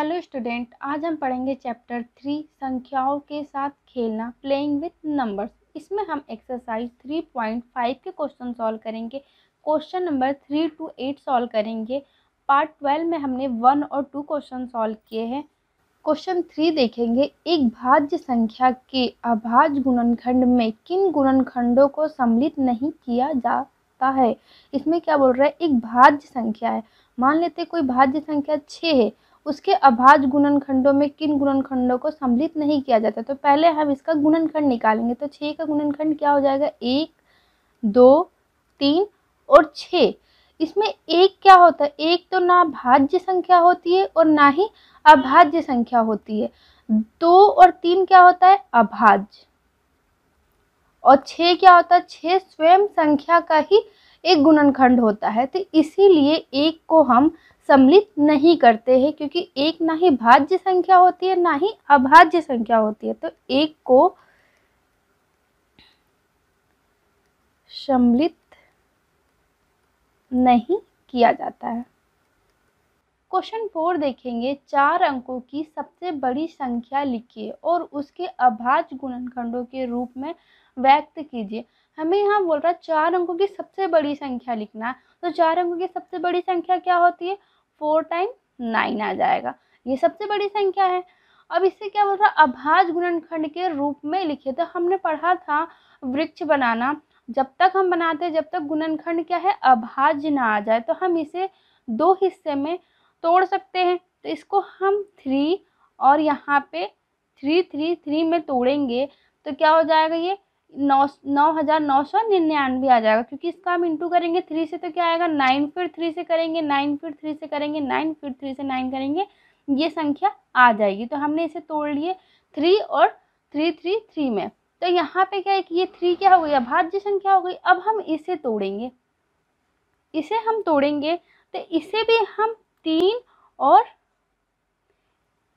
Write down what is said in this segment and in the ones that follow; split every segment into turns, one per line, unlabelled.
Hello student, आज हम पढ़ेंगे चैप्टर 3 संख्याओं के साथ खेलना, प्लेइंग विथ नंबर्स। इसमें हम एक्सरसाइज 3.5 के क्वेश्चन सॉल्व करेंगे। क्वेश्चन नंबर 3 to 8 सॉल्व करेंगे। पार्ट 12 में हमने 1 और 2 क्वेश्चन सॉल्व किए हैं। क्वेश्चन 3 देखेंगे, एक भाज्य संख्या के अभाज्य गुणनखंड में किन गुणनखंडों को सम्मिलित नहीं किया जाता है। इसमें क्या बोल रहा है, एक भाज्य संख्या है, मान लेते कोई भाज्य संख्या 6 है, उसके अभाज्य गुणनखंडों में किन गुणनखंडों को सम्मिलित नहीं किया जाता। तो पहले हम इसका गुणनखंड निकालेंगे। तो 6 का गुणनखंड क्या हो जाएगा, 1, 2, 3 और 6। इसमें एक क्या होता है, एक तो ना भाज्य संख्या होती है और ना ही अभाज्य संख्या होती है। 2 और 3 क्या होता है, अभाज्य, और 6 क्या होता है, 6 स्वयं संख्या का ही एक गुणनखंड होता है। तो इसीलिए एक को हम सम्मिलित नहीं करते हैं, क्योंकि एक ना ही भाज्य संख्या होती है ना ही अभाज्य संख्या होती है। तो एक को सम्मिलित नहीं किया जाता है। क्वेश्चन 4 देखेंगे, 4 अंकों की सबसे बड़ी संख्या लिखिए और उसके अभाज्य गुणनखंडों के रूप में व्यक्त कीजिए। हमें यहाँ बोल रहा है 4 अंकों की सबसे बड़ी संख्या लिखना है। तो 4 अंकों की सबसे बड़ी संख्या क्या होती है, 4 टाइम 9 आ जाएगा, ये सबसे बड़ी संख्या है। अब इससे क्या बोल रहा है, अभाज्य गुणनखंड के रूप में लिखिए। तो हमने पढ़ा था वृक्ष बनाना, जब तक हम बनाते हैं जब तक गुणनखंड क्या है, अभाज्य ना आ जाए, तो हम इसे 2 हिस्से में तोड़ सकते हैं। तो इसको हम 3 और यहाँ पे 3 3 3 में तोड़ेंगे तो क्या हो जाएगा, ये 9,999 आ जाएगा, क्योंकि इसका हम इंटू करेंगे 3 से तो क्या आएगा, 9 फिर 3 से करेंगे, 9 फिर 3 से करेंगे, 9 फिर 3 से 9 करेंगे, ये संख्या आ जाएगी। तो हमने इसे तोड़ लिए 3 और 3 3 3 में। तो यहाँ पे क्या है कि ये 3 क्या हो गई, अभाज्य संख्या हो गई। अब हम इसे तोड़ेंगे, इसे हम तोड़ेंगे तो इसे भी हम 3 और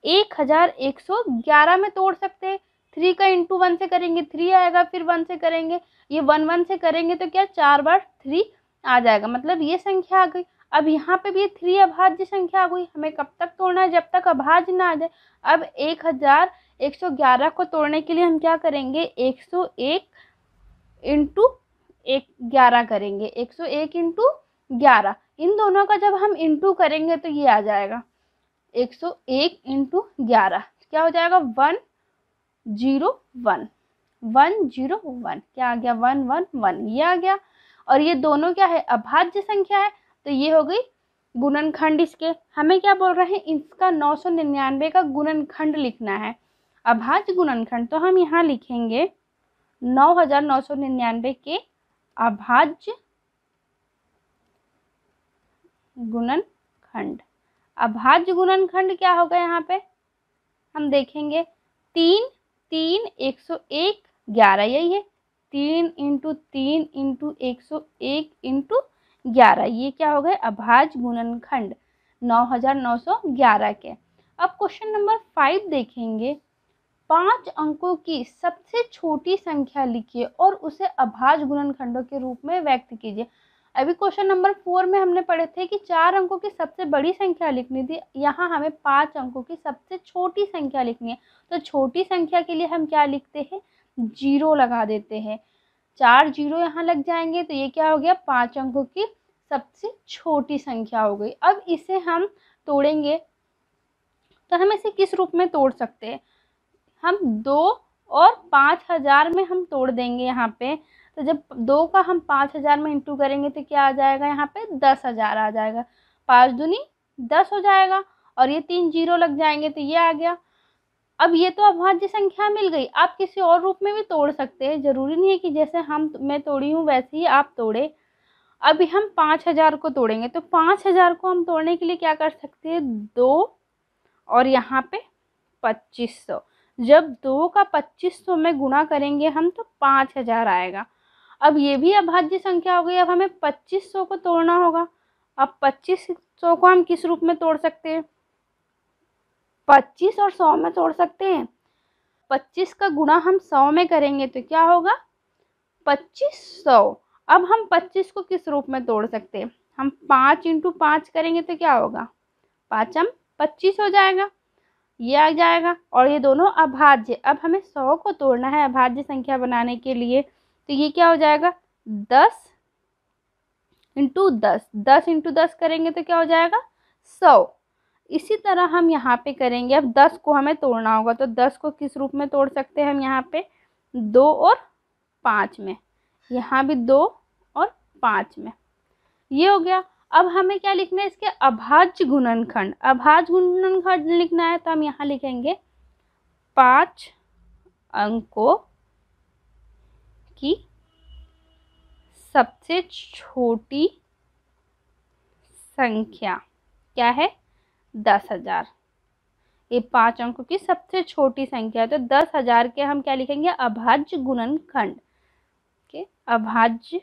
1111 में तोड़ सकते हैं। 3 का इंटू 1 से करेंगे 3 आएगा, फिर 1 से करेंगे, ये 1 1 से करेंगे तो क्या 4 बार 3 आ जाएगा, मतलब ये संख्या आ गई। अब यहाँ पे भी 3 अभाज्य संख्या आ गई। हमें कब तक तोड़ना है, जब तक अभाज्य ना आ जाए। अब 1111 को तोड़ने के लिए हम क्या करेंगे, 101 इंटू 11 करेंगे, 101 इंटू 11। इन दोनों का जब हम इंटू करेंगे तो ये आ जाएगा 101 इंटू 11, क्या हो जाएगा 101 101, क्या आ गया 111, ये आ गया। और ये दोनों क्या है, अभाज्य संख्या है, तो ये हो गई गुणनखंड इसके। हमें क्या बोल रहे हैं, इसका 999 का गुणनखंड लिखना है, अभाज्य गुणनखंड। तो हम यहाँ लिखेंगे 9,999 के अभाज्य गुणनखंड। अभाज्य गुणनखंड क्या होगा, यहाँ पे हम देखेंगे 3 3 101 11, यही है 3 इंटू 3 इंटू 101 इंटू 11, ये क्या हो गए अभाज्य गुणनखंड 9,911 के। अब क्वेश्चन नंबर 5 देखेंगे, 5 अंकों की सबसे छोटी संख्या लिखिए और उसे अभाज्य गुणनखंडों के रूप में व्यक्त कीजिए। अभी क्वेश्चन नंबर 4 में हमने पढ़े थे कि 4 अंकों की सबसे बड़ी संख्या लिखनी थी, यहाँ हमें 5 अंकों की सबसे छोटी संख्या लिखनी है। तो छोटी संख्या के लिए हम क्या लिखते हैं, 0 लगा देते हैं, 4 0 यहाँ लग जाएंगे, तो ये क्या हो गया 5 अंकों की सबसे छोटी संख्या हो गई। अब इसे हम तोड़ेंगे, तो हम इसे किस रूप में तोड़ सकते हैं, हम 2 और 5000 में हम तोड़ देंगे यहाँ पे। तो जब 2 का हम 5000 में इंटू करेंगे तो क्या आ जाएगा, यहाँ पे 10,000 आ जाएगा, 5 दूनी 10 हो जाएगा, और ये 3 0 लग जाएंगे, तो ये आ गया। अब ये तो अभाज्य संख्या मिल गई। आप किसी और रूप में भी तोड़ सकते हैं, जरूरी नहीं है कि जैसे मैं तोड़ी हूँ वैसे ही आप तोड़े। अभी हम 5000 को तोड़ेंगे, तो 5000 को हम तोड़ने के लिए क्या कर सकते हैं, 2 और यहाँ पे 2500। जब 2 का 2500 में गुणा करेंगे हम तो 5000 आएगा। अब ये भी अभाज्य संख्या हो गई। अब हमें 2500 को तोड़ना होगा। अब 2500 को हम किस रूप में तोड़ सकते हैं, 25 और 100 में तोड़ सकते हैं। 25 का गुणा हम 100 में करेंगे तो क्या होगा 2500। अब हम 25 को किस रूप में तोड़ सकते हैं, हम 5 इंटू 5 करेंगे तो क्या होगा, 5 हम 25 हो जाएगा। ये आ जाएगा और ये दोनों अभाज्य। अब हमें 100 को तोड़ना है अभाज्य संख्या बनाने के लिए, तो ये क्या हो जाएगा 10 इंटू 10, 10 इंटू 10 करेंगे तो क्या हो जाएगा 100। इसी तरह हम यहाँ पे करेंगे। अब 10 को हमें तोड़ना होगा, तो 10 को किस रूप में तोड़ सकते हैं हम यहाँ पे 2 और 5 में, यहाँ भी 2 और 5 में, ये हो गया। अब हमें क्या लिखना है इसके अभाज्य गुणनखंड। अभाज्य गुणनखंड लिखना है तो हम यहाँ लिखेंगे 5 अंकों की सबसे छोटी संख्या क्या है 10,000। ये 5 अंकों की सबसे छोटी संख्या है, तो 10,000 के हम क्या लिखेंगे अभाज्य गुणनखंड के अभाज्य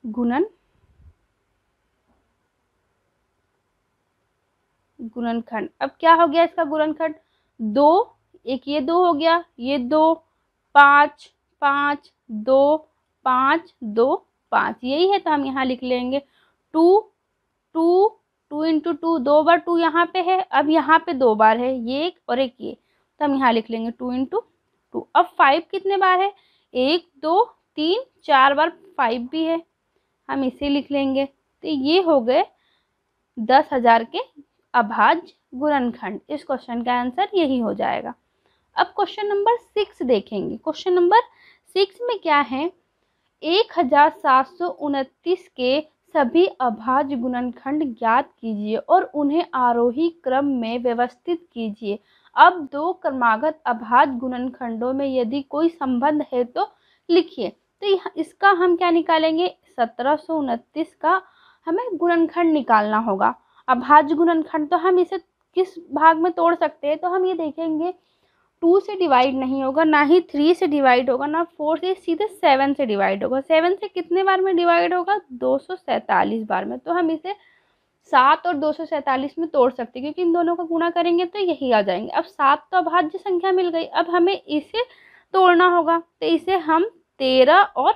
गुणनखंड। अब क्या हो गया इसका गुणनखंड 2, एक ये 2 हो गया, ये 2, 5 5 2 5 2 5, यही है तो हम यहाँ लिख लेंगे 2 2 2 इंटू 2, 2 बार 2 यहाँ पे है, अब यहाँ पे 2 बार है, ये एक और एक ये, तो हम यहाँ लिख लेंगे 2 इंटू 2। अब 5 कितने बार है 1 2 3 4 बार 5 भी है, हम इसे लिख लेंगे। तो ये हो गए 10,000 के अभाज्य गुणनखंड। इस क्वेश्चन का आंसर यही हो जाएगा। अब क्वेश्चन नंबर 6 देखेंगे। क्वेश्चन नंबर 6 में क्या है 1729 के सभी अभाज्य गुणनखंड ज्ञात कीजिए और उन्हें आरोही क्रम में व्यवस्थित कीजिए। अब 2 क्रमागत अभाज्य गुणनखंडों में यदि कोई संबंध है तो लिखिए। तो इसका हम क्या निकालेंगे 1729 का हमें गुणनखंड निकालना होगा। अभाज्य गुणनखंड तो हम इसे किस भाग में तोड़ सकते हैं, तो हम ये देखेंगे 2 से डिवाइड नहीं होगा, ना ही 3 से डिवाइड होगा, ना 4 से, सीधे 7 से डिवाइड होगा। 7 से कितने बार में डिवाइड होगा 247 बार में, तो हम इसे 7 और 247 में तोड़ सकते हैं क्योंकि इन दोनों का गुणा करेंगे तो यही आ जाएंगे। अब 7 तो अभाज्य संख्या मिल गई, अब हमें इसे तोड़ना होगा, तो इसे हम 13 और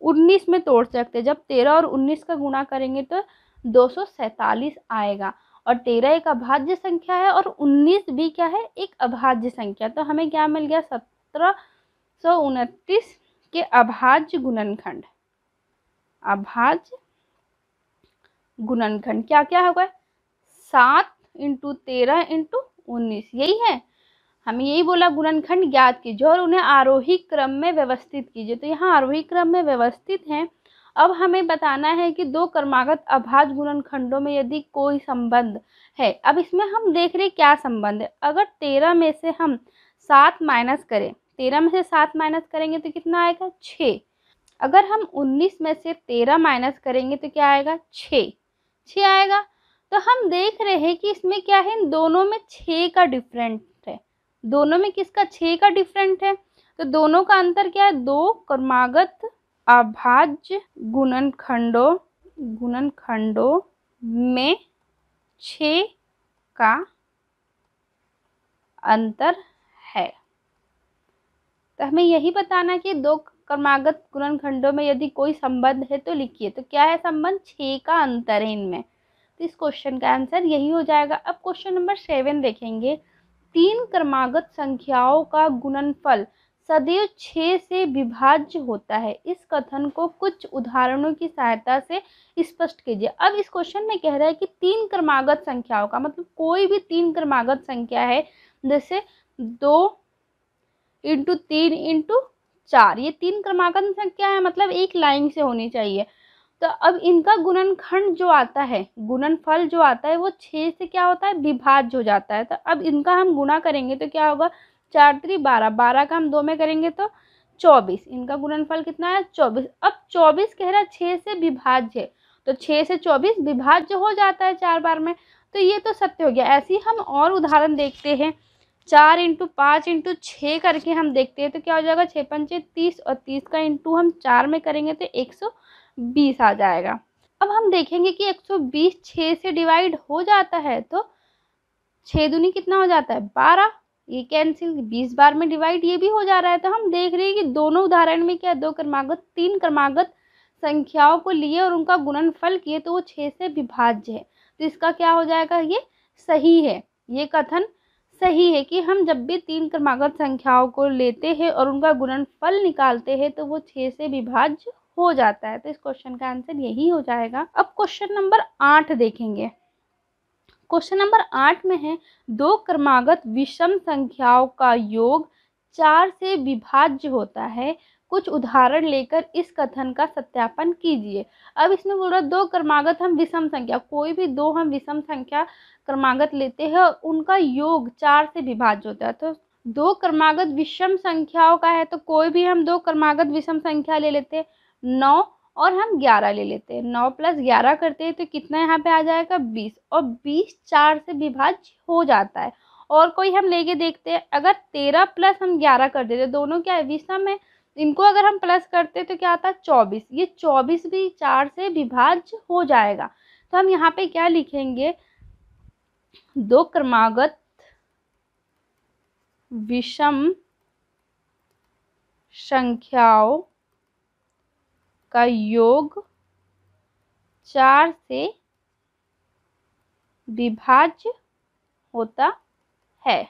19 में तोड़ सकते हैं। जब 13 और 19 का गुणा करेंगे तो 247 आएगा, और 13 एक अभाज्य संख्या है और 19 भी क्या है एक अभाज्य संख्या, तो हमें क्या मिल गया 1729 के अभाज्य गुणनखंड। अभाज्य गुणनखंड क्या क्या होगा 7 इंटू 13 इंटू 19, यही है। हमें यही बोला गुणनखंड ज्ञात कीजिए और उन्हें आरोही क्रम में व्यवस्थित कीजिए, तो यहाँ आरोही क्रम में व्यवस्थित हैं। अब हमें बताना है कि 2 क्रमागत अभाज्य गुणनखंडों में यदि कोई संबंध है। अब इसमें हम देख रहे क्या संबंध है। अगर 13 में से हम 7 माइनस करें, 13 में से 7 माइनस करेंगे तो कितना आएगा 6। अगर हम 19 में से 13 माइनस करेंगे तो क्या आएगा 6 आएगा। तो हम देख रहे हैं कि इसमें क्या है दोनों में 6 का डिफरेंट है। दोनों में किसका 6 का डिफरेंट है, तो दोनों का अंतर क्या है 2 क्रमागत अभाज्य गुणनखंडों में 6 का अंतर है। तो हमें यही बताना कि 2 क्रमागत गुणनखंडों में यदि कोई संबंध है तो लिखिए। तो क्या है संबंध 6 का अंतर है इनमें, तो इस क्वेश्चन का आंसर यही हो जाएगा। अब क्वेश्चन नंबर 7 देखेंगे। 3 क्रमागत संख्याओं का गुणनफल सदैव 6 से विभाज्य होता है। इस कथन को कुछ उदाहरणों की सहायता से स्पष्ट कीजिए। अब इस क्वेश्चन में कह रहा है कि 3 क्रमागत संख्याओं का मतलब कोई भी 3 क्रमागत संख्या है, जैसे 2 इंटू 3 इंटू 4, ये 3 क्रमागत संख्या है, मतलब एक लाइन से होनी चाहिए। तो अब इनका गुणनखंड जो आता है, गुणनफल जो आता है वो 6 से क्या होता है विभाज्य हो जाता है। तो अब इनका हम गुणा करेंगे तो क्या होगा 4 3 12, 12 का हम 2 में करेंगे तो 24, इनका गुणनफल कितना है 24। अब 24 कह रहा है 6 से विभाज्य है, तो 6 से 24 विभाज्य हो जाता है 4 बार में, तो ये तो सत्य हो गया। ऐसे ही हम और उदाहरण देखते हैं। 4 इंटू 5 इंटू 6 करके हम देखते हैं तो क्या हो जाएगा 6 पंचे 30, और 30 का इंटू हम 4 में करेंगे तो 120 आ जाएगा। अब हम देखेंगे कि 120 6 से डिवाइड हो जाता है, तो 6 दूनी कितना हो जाता है 12, ये कैंसिल, 20 बार में डिवाइड ये भी हो जा रहा है। तो हम देख रहे हैं कि दोनों उदाहरण में क्या 3 क्रमागत संख्याओं को लिए और उनका गुणनफल किए तो वो 6 से विभाज्य है, तो इसका क्या हो जाएगा ये सही है, ये कथन सही है कि हम जब भी 3 क्रमागत संख्याओं को लेते हैं और उनका गुणनफल निकालते हैं तो वो 6 से विभाज्य हो जाता है। तो इस क्वेश्चन का आंसर यही हो जाएगा। अब क्वेश्चन नंबर 8 देखेंगे। क्वेश्चन नंबर 8 में है 2 क्रमागत विषम संख्याओं का योग 4 से विभाज्य होता है। कुछ उदाहरण लेकर इस कथन का सत्यापन कीजिए। अब इसमें बोल रहा है 2 क्रमागत हम विषम संख्या, कोई भी 2 हम विषम संख्या क्रमागत लेते हैं और उनका योग 4 से विभाज्य होता है। तो 2 क्रमागत विषम संख्याओं का है तो कोई भी हम 2 क्रमागत विषम संख्या ले लेते हैं, 9 और हम 11 ले लेते हैं। 9 + 11 करते हैं तो कितना यहाँ पे आ जाएगा 20, और 20 4 से विभाज्य हो जाता है। और कोई हम लेके देखते हैं, अगर 13 + हम 11 कर देते, दोनों क्या है विषम है, इनको अगर हम प्लस करते तो क्या आता है 24, ये 24 भी 4 से विभाज्य हो जाएगा। तो हम यहाँ पे क्या लिखेंगे, 2 क्रमागत विषम संख्याओं का योग 4 से विभाज्य होता है।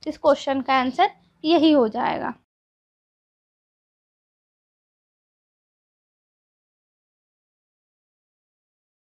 इस क्वेश्चन का आंसर यही हो जाएगा।